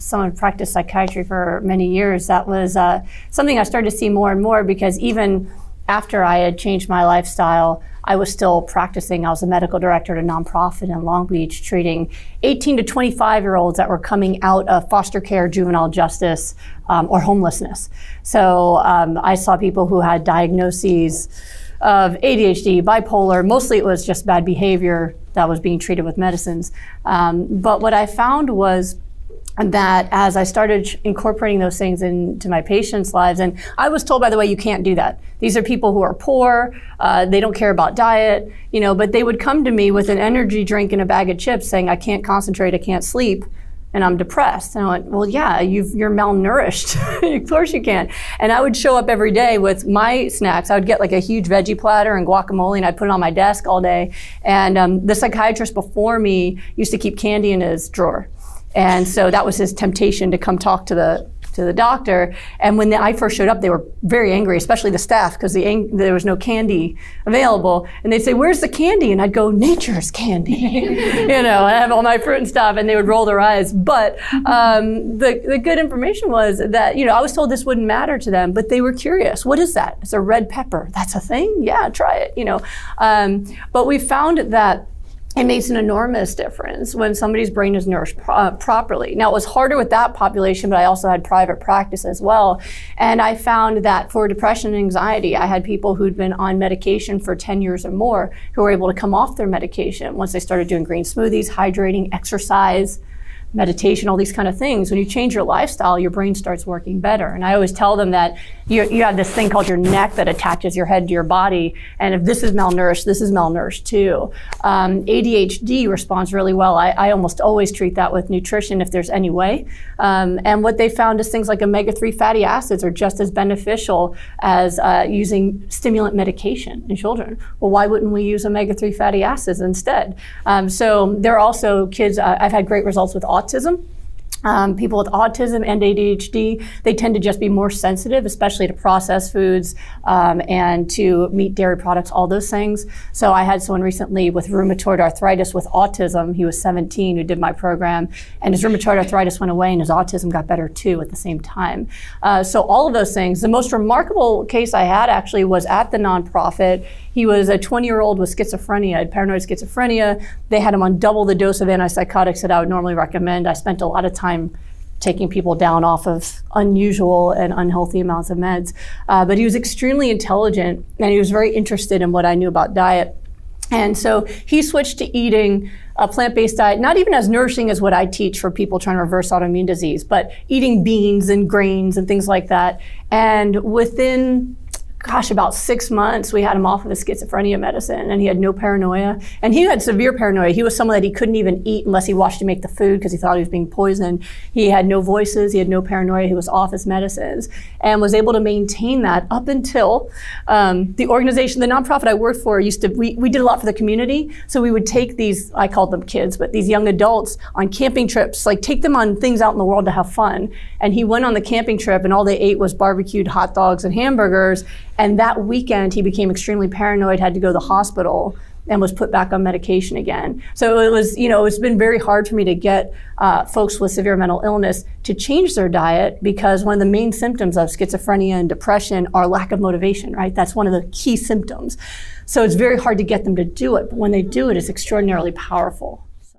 someone who practiced psychiatry for many years, that was something I started to see more and more, because even after I had changed my lifestyle, I was still practicing. I was a medical director at a nonprofit in Long Beach, treating 18 to 25-year-olds that were coming out of foster care, juvenile justice, or homelessness. So I saw people who had diagnoses of ADHD, bipolar. Mostly it was just bad behavior that was being treated with medicines. But what I found was that as I started incorporating those things into my patients' lives, and I was told, by the way, you can't do that. These are people who are poor, they don't care about diet, but they would come to me with an energy drink and a bag of chips saying, I can't concentrate, I can't sleep, and I'm depressed. And I went, well, yeah, you're malnourished. Of course you can. And I would show up every day with my snacks. I would get like a huge veggie platter and guacamole, and I'd put it on my desk all day. And the psychiatrist before me used to keep candy in his drawer. And so that was his temptation to come talk to the doctor. And when I first showed up, they were very angry, especially the staff, because there was no candy available. And they'd say, where's the candy? And I'd go, nature's candy. I have all my fruit and stuff, and they would roll their eyes. But the good information was that, I was told this wouldn't matter to them, but they were curious. What is that? It's a red pepper. That's a thing? Yeah, try it, But we found that it makes an enormous difference when somebody's brain is nourished properly. Now, it was harder with that population, but I also had private practice as well. And I found that for depression and anxiety, I had people who'd been on medication for 10 years or more who were able to come off their medication once they started doing green smoothies, hydrating, exercise, meditation, all these kind of things. When you change your lifestyle, your brain starts working better. And I always tell them that you have this thing called your neck that attaches your head to your body. And if this is malnourished too. ADHD responds really well. I almost always treat that with nutrition if there's any way. And what they found is things like omega-3 fatty acids are just as beneficial as using stimulant medication in children. Well, why wouldn't we use omega-3 fatty acids instead? So there are also kids, I've had great results with autism. People with autism and ADHD, they tend to just be more sensitive, especially to processed foods and to meat, dairy products, all those things. So I had someone recently with rheumatoid arthritis with autism. He was 17 who did my program, and his rheumatoid arthritis went away and his autism got better too at the same time. So all of those things. The most remarkable case I had actually was at the nonprofit. He was a 20-year-old with schizophrenia, had paranoid schizophrenia. They had him on double the dose of antipsychotics that I would normally recommend. I spent a lot of time taking people down off of unusual and unhealthy amounts of meds. But he was extremely intelligent, and he was very interested in what I knew about diet. And so he switched to eating a plant-based diet, not even as nourishing as what I teach for people trying to reverse autoimmune disease, but eating beans and grains and things like that. And within about 6 months, we had him off of his schizophrenia medicine, and he had no paranoia. And he had severe paranoia. He was someone that he couldn't even eat unless he watched him make the food because he thought he was being poisoned. He had no voices, he had no paranoia, he was off his medicines, and was able to maintain that up until the organization, the nonprofit I worked for, we did a lot for the community. So we would take these, I called them kids, but these young adults on camping trips, like take them on things out in the world to have fun. And he went on the camping trip, and all they ate was barbecued hot dogs and hamburgers. And that weekend, he became extremely paranoid, had to go to the hospital, and was put back on medication again. So it was, it's been very hard for me to get folks with severe mental illness to change their diet, because one of the main symptoms of schizophrenia and depression are lack of motivation, right? That's one of the key symptoms. So it's very hard to get them to do it, but when they do it, it's extraordinarily powerful.